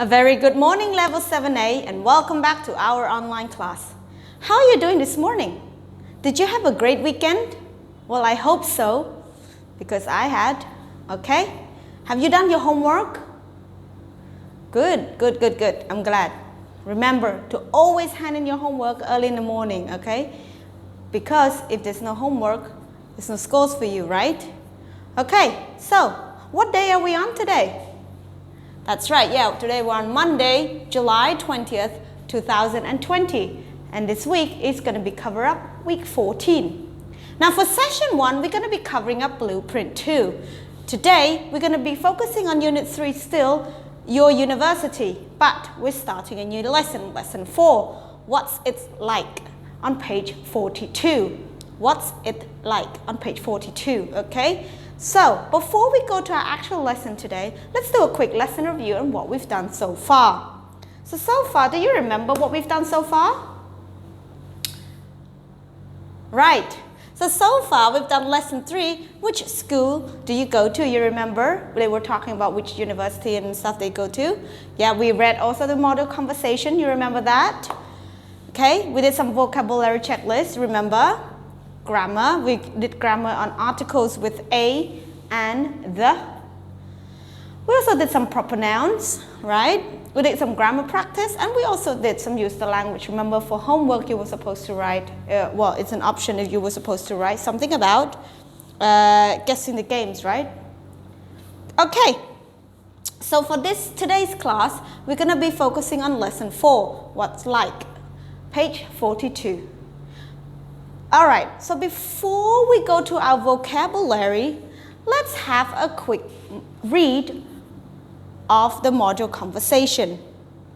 A very good morning, Level 7A, and welcome back to our online class. How are you doing this morning? Did you have a great weekend? Well, I hope so, because I had. Okay? Have you done your homework? Good. I'm glad. Remember to always hand in your homework early in the morning, okay? Because if there's no homework, there's no scores for you, right? Okay, so what day are we on today? That's right, yeah, today we're on Monday, July 20th, 2020. And this week is going to be cover up week 14. Now for session 1, we're going to be covering up blueprint 2. Today, we're going to be focusing on unit 3 still, your university. But we're starting a new lesson, lesson 4. What's it like? On page 42. What's it like? On page 42, okay? So, before we go to our actual lesson today, let's do a quick lesson review on what we've done so far. So far, do you remember what we've done so far? Right. So far, we've done lesson 3. Which school do you go to? You remember? They were talking about which university and stuff they go to. Yeah, we read also the model conversation. You remember that? Okay, we did some vocabulary checklist, remember? Grammar, we did grammar on articles with a and the. We also did some proper nouns, right? We did some grammar practice, and we also did some use the language. Remember, for homework you were supposed to write, well, it's an option if you were supposed to write something about guessing the games, right? Okay, so for today's class, we're going to be focusing on lesson 4, what's like, page 42. All right, so before we go to our vocabulary, let's have a quick read of the module conversation.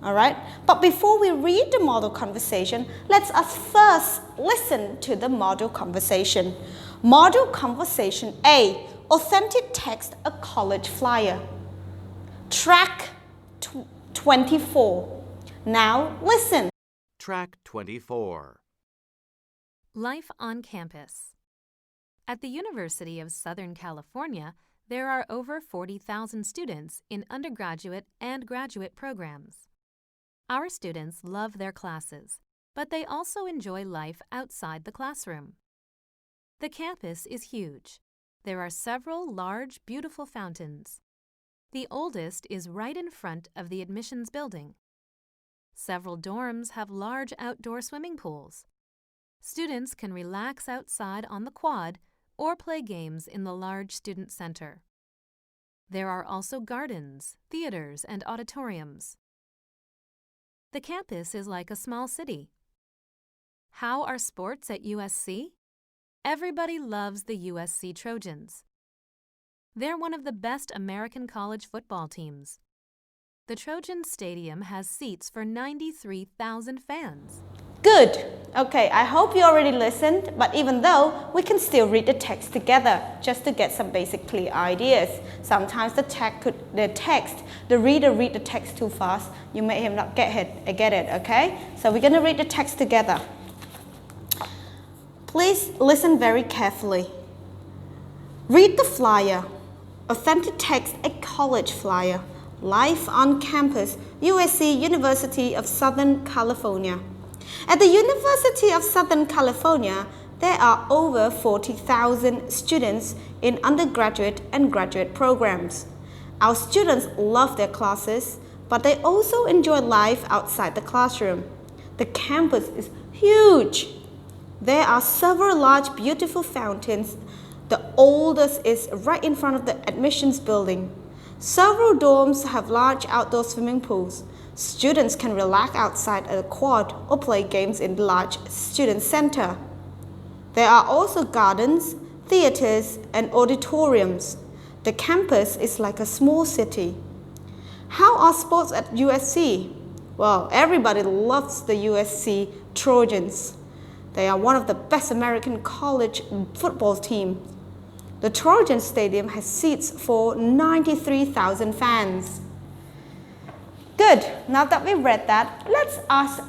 All right, but before we read the model conversation, let's us first listen to the model conversation. Model conversation A, authentic text, a college flyer. Track 24. Now listen. Track 24. Life on campus. At the University of Southern California, there are over 40,000 students in undergraduate and graduate programs. Our students love their classes, but they also enjoy life outside the classroom. The campus is huge. There are several large, beautiful fountains. The oldest is right in front of the admissions building. Several dorms have large outdoor swimming pools. Students can relax outside on the quad or play games in the large student center. There are also gardens, theaters, and auditoriums. The campus is like a small city. How are sports at USC? Everybody loves the USC Trojans. They're one of the best American college football teams. The Trojan Stadium has seats for 93,000 fans. Good. Okay, I hope you already listened, but even though, we can still read the text together just to get some basic clear ideas. Sometimes the reader read the text too fast. You may not get it, okay? So we're going to read the text together. Please listen very carefully. Read the flyer. Authentic text, a college flyer. Life on campus, USC, University of Southern California. At the University of Southern California, there are over 40,000 students in undergraduate and graduate programs. Our students love their classes, but they also enjoy life outside the classroom. The campus is huge. There are several large, beautiful fountains. The oldest is right in front of the admissions building. Several dorms have large outdoor swimming pools. Students can relax outside at a quad or play games in the large student center. There are also gardens, theaters, and auditoriums. The campus is like a small city. How are sports at USC? Well, everybody loves the USC Trojans. They are one of the best American college football teams. The Trojan Stadium has seats for 93,000 fans. Good. Now that we've read that, let's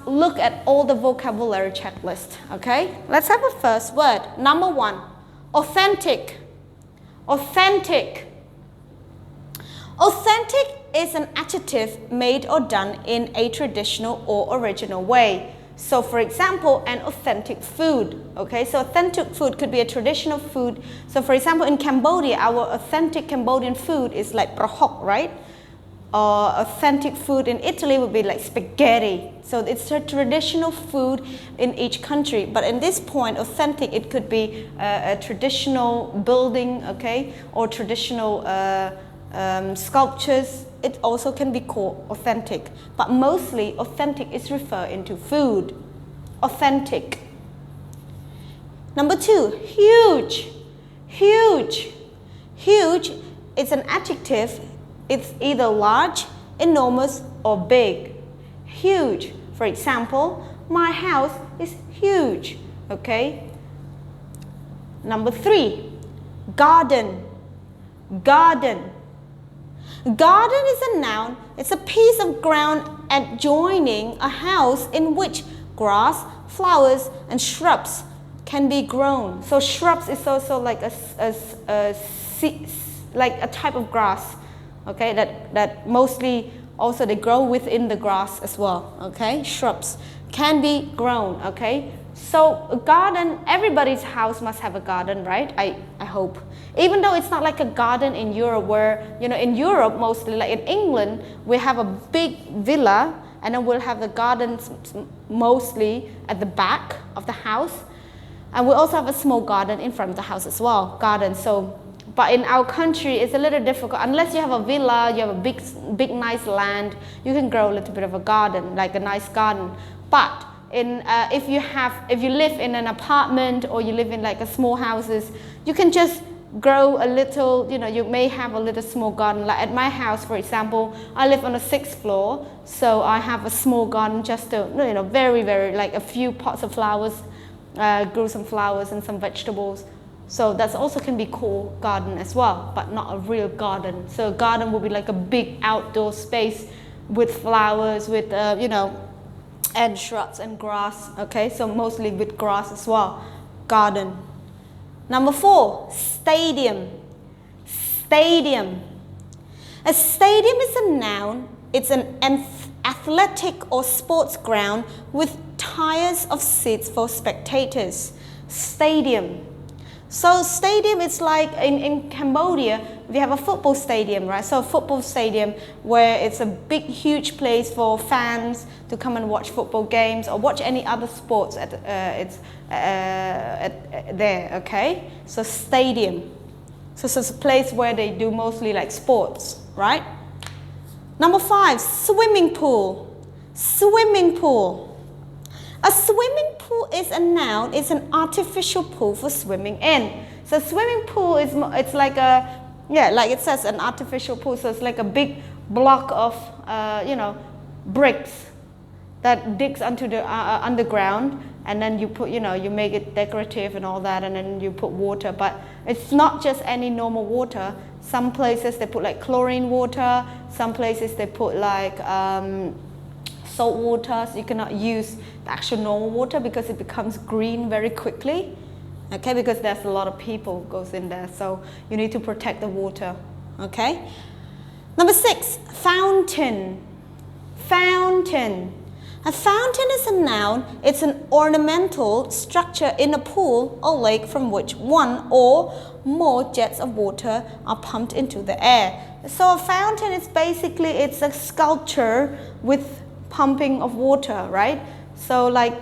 look at all the vocabulary checklist, okay? Let's have a first word. Number 1, authentic. Authentic. Authentic is an adjective made or done in a traditional or original way. So for example, an authentic food, okay? So authentic food could be a traditional food. So for example, in Cambodia, our authentic Cambodian food is like prohok, right? Or authentic food in Italy would be like spaghetti. So it's a traditional food in each country. But in this point, authentic, it could be a traditional building, okay? Or traditional sculptures. It also can be called authentic, but mostly authentic is referring to food. Authentic. Number 2, huge. Huge. Huge is an adjective. It's either large, enormous, or big. Huge. For example, my house is huge. Okay. Number 3, garden. Garden. Garden is a noun. It's a piece of ground adjoining a house in which grass, flowers, and shrubs can be grown. So shrubs is also like like a type of grass, okay? That mostly also they grow within the grass as well, okay? Shrubs can be grown, okay? So a garden, everybody's house must have a garden, right? I hope. Even though it's not like a garden in Europe where, you know, in Europe mostly, like in England, we have a big villa and then we'll have the gardens mostly at the back of the house. And we also have a small garden in front of the house as well, garden. So, but in our country, it's a little difficult. Unless you have a villa, you have a big nice land, you can grow a little bit of a garden, like a nice garden. But if you live in an apartment or you live in like a small houses, you can just grow a little, you know, you may have a little small garden. Like at my house, for example, I live on the 6th floor, so I have a small garden, just to, you know, very like a few pots of flowers, grew some flowers and some vegetables. So that also can be called garden as well, but not a real garden. So a garden will be like a big outdoor space with flowers, with you know, and shrubs and grass, okay? So mostly with grass as well, garden. Number 4, stadium. Stadium. A stadium is a noun. It's an athletic or sports ground with tiers of seats for spectators. Stadium. So stadium is like in Cambodia, we have a football stadium, right? So a football stadium where it's a big, huge place for fans to come and watch football games or watch any other sports there, okay? So stadium. So it's a place where they do mostly like sports, right? Number 5, swimming pool. Swimming pool. A swimming pool is a noun. It's an artificial pool for swimming in. So swimming pool is, it's like a, yeah, like it says, an artificial pool. So it's like a big block of, you know, bricks that digs onto the underground, and then you put, you know, you make it decorative and all that, and then you put water. But it's not just any normal water. Some places they put like chlorine water. Some places they put like salt water, so you cannot use the actual normal water because it becomes green very quickly, okay, because there's a lot of people goes in there, so you need to protect the water, okay. Number 6, fountain. Fountain. A fountain is a noun. It's an ornamental structure in a pool or lake from which one or more jets of water are pumped into the air. So a fountain is basically, it's a sculpture with pumping of water, right? So like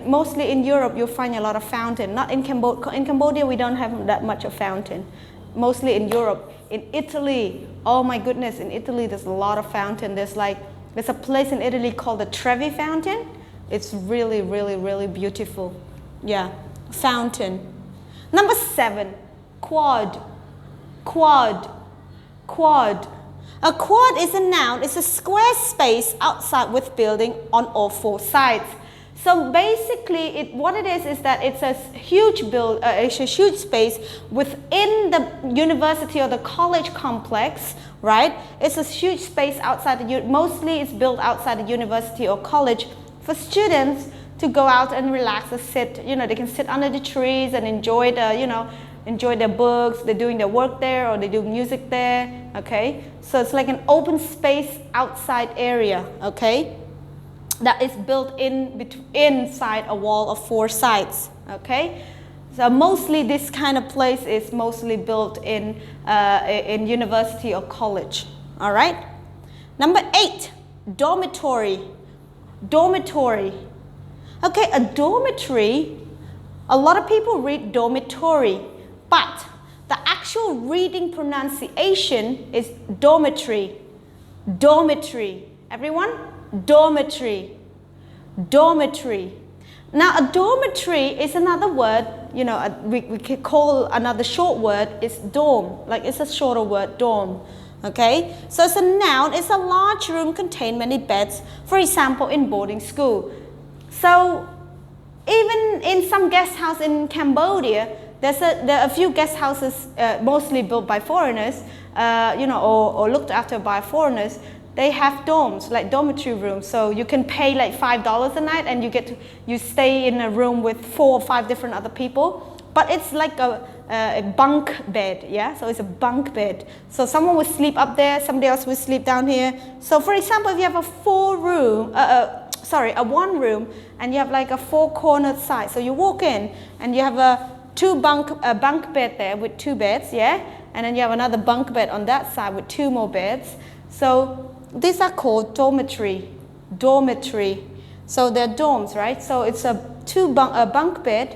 mostly in Europe you'll find a lot of fountain. Not in Cambodia. In Cambodia we don't have that much of fountain. Mostly in Europe. In Italy, oh my goodness, in Italy there's a lot of fountain. There's a place in Italy called the Trevi Fountain. It's really beautiful. Yeah, fountain. Number 7, quad. Quad. Quad. A quad is a noun. It's a square space outside with building on all 4 sides. So basically, what it is that it's a huge space within the university or the college complex, right? It's a huge space outside mostly it's built outside the university or college for students to go out and relax and sit. You know, they can sit under the trees and enjoy the, you know, enjoy their books, they're doing their work there, or they do music there, okay? So it's like an open space outside area, okay? That is built inside a wall of 4 sides, okay? So mostly this kind of place is mostly built in university or college, all right? Number 8, dormitory. Dormitory. Okay, a dormitory, a lot of people read dormitory, but the actual reading pronunciation is dormitory. Dormitory. Everyone? Dormitory. Dormitory. Now, a dormitory is another word, you know, we could call another short word is dorm, like it's a shorter word, dorm. Okay, so it's a noun, it's a large room contain many beds, for example, in boarding school. So, even in some guest house in Cambodia, there are a few guest houses mostly built by foreigners, you know, or looked after by foreigners. They have dorms, like dormitory rooms, so you can pay like $5 a night and you stay in a room with 4 or 5 different other people. But it's like a bunk bed, yeah? So it's a bunk bed. So someone will sleep up there, somebody else will sleep down here. So for example, if you have a 1 room, and you have like a 4-cornered side. So you walk in and you have a bunk bed there with 2 beds, yeah? And then you have another bunk bed on that side with 2 more beds. So these are called dormitory. Dormitory. So they're dorms, right? So it's a bunk bed.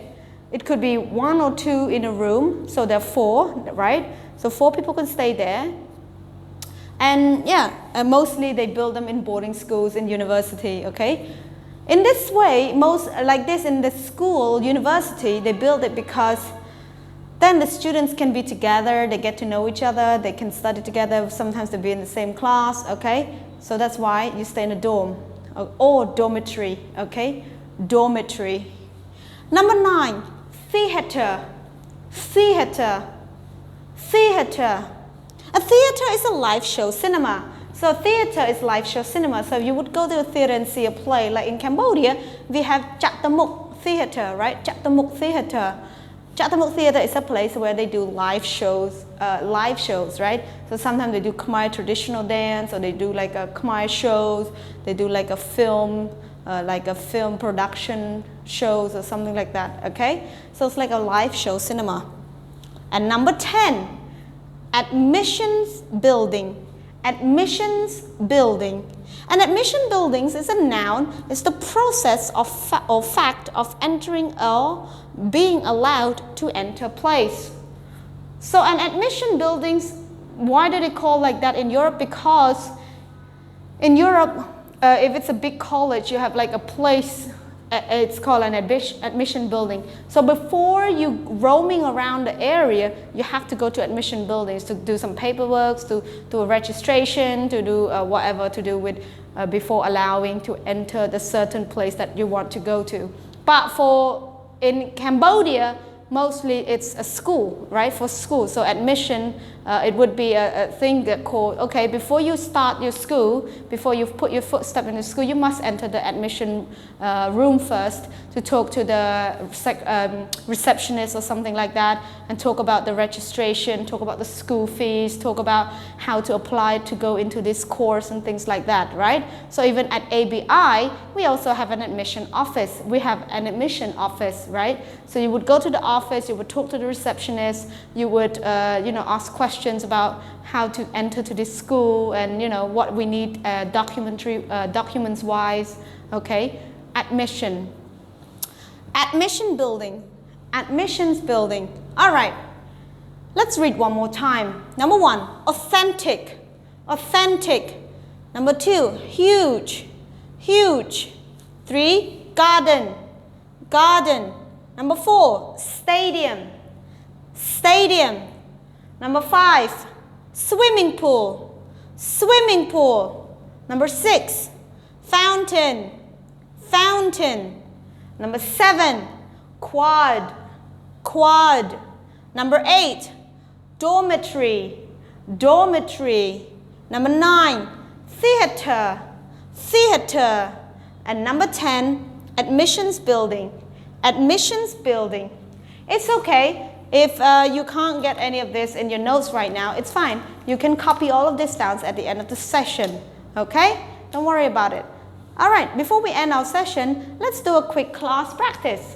It could be 1 or 2 in a room, so there are 4, right? So 4 people can stay there. And yeah, mostly they build them in boarding schools and university, okay? In this way, most like this in the school, university, they build it because then the students can be together, they get to know each other, they can study together, sometimes they'll be in the same class, okay? So that's why you stay in a dorm or dormitory, okay? Dormitory. Number 9, theater. Theater. Theater. A theater is a live show cinema. So theater is live show cinema. So you would go to a theater and see a play. Like in Cambodia, we have Chatamuk Theater, right? Chatamuk Theater. Chatamuk Theater is a place where they do live shows, right? So sometimes they do Khmer traditional dance, or they do like a Khmer shows. They do like a film production shows or something like that, okay? So it's like a live show cinema. And number 10, admissions building. Admissions building. And admission buildings is a noun, it's the process or fact of entering or being allowed to enter place. So an admission buildings, why do they call like that in Europe? Because in Europe, if it's a big college, you have like a place, it's called an admission building. So before you roaming around the area, you have to go to admission buildings to do some paperwork, to do a registration, to do whatever to do with before allowing to enter the certain place that you want to go to. But in Cambodia, mostly it's a school, right? For school, so admission, it would be a thing that called, okay, before you start your school, before you put your footstep in the school, you must enter the admission room first to talk to the receptionist or something like that, and talk about the registration, talk about the school fees, talk about how to apply to go into this course and things like that, right? So even at ABI, we also have an admission office. We have an admission office, right? So you would go to the office, you would talk to the receptionist, you would ask questions about how to enter to this school, and what we need documents wise, okay? Admission building, admissions building. All right, let's read one more time. Number 1, authentic, authentic. Number 2, huge, huge. 3, garden, garden. Number 4, stadium, stadium. Number 5, swimming pool, swimming pool. Number 6, fountain, fountain. Number 7, quad, quad. Number 8, dormitory, dormitory. Number 9, theater, theater. And number 10, admissions building, admissions building. It's okay. If you can't get any of this in your notes right now, it's fine. You can copy all of this down at the end of the session, okay? Don't worry about it. All right, before we end our session, let's do a quick class practice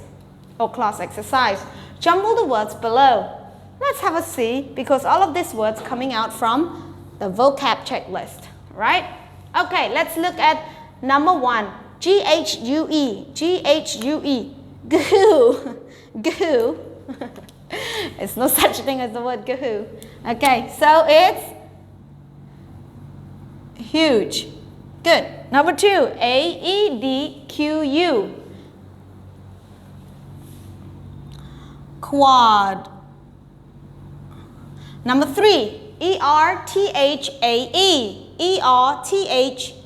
or class exercise. Jumble the words below. Let's have a see, because all of these words coming out from the vocab checklist, right? Okay, let's look at number 1. G-H-U-E, G-H-U-E, goo, goo. It's no such thing as the word goo. Okay, so it's huge. Good. Number 2, A-E-D-Q-U, quad. Number 3, E-R-T-H-A-E, E-R-T-H-A-E,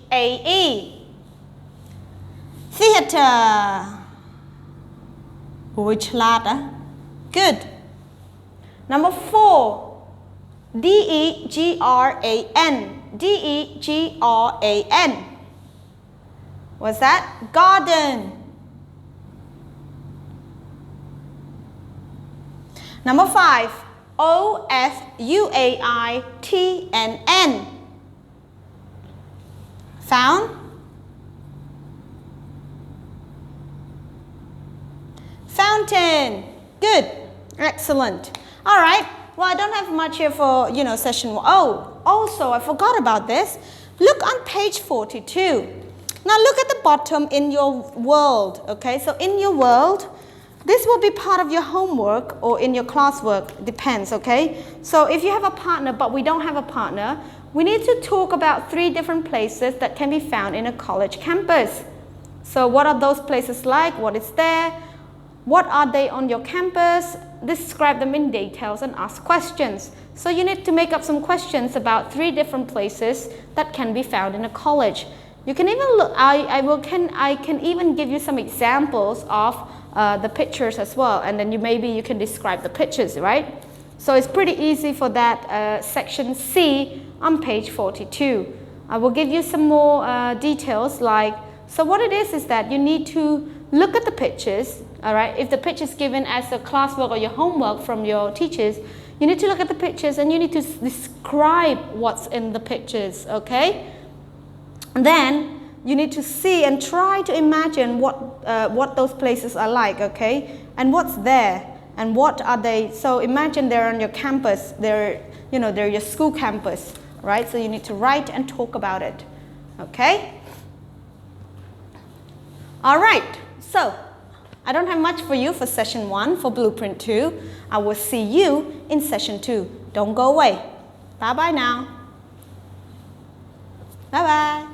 theater. Ôi,ฉลาด Good. Number 4, D-E-G-R-A-N, D-E-G-R-A-N. What's that? Garden. Number 5, O-F-U-A-I-T-N-N. Found? Fountain. Good. Excellent. All right. Well, I don't have much here for, session 1. Oh, also, I forgot about this. Look on page 42. Now look at the bottom in your world, okay? So in your world, this will be part of your homework or in your classwork, depends, okay? So if you have a partner but we don't have a partner, we need to talk about 3 different places that can be found in a college campus. So what are those places like? What is there? What are they on your campus? Describe them in details and ask questions. So you need to make up some questions about 3 different places that can be found in a college. You can even look, I can even give you some examples of the pictures as well, and then maybe you can describe the pictures, right? So it's pretty easy for that section C on page 42. I will give you some more details, like, so what it is that you need to look at the pictures, all right? If the picture is given as a classwork or your homework from your teachers, you need to look at the pictures and you need to describe what's in the pictures, okay? And then you need to see and try to imagine what those places are like, okay? And what's there and what are they. So imagine they're on your campus, they're your school campus, right? So you need to write and talk about it, okay? All right, so I don't have much for you for session 1 for blueprint 2. I will see you in session 2. Don't go away. Bye-bye now. Bye-bye.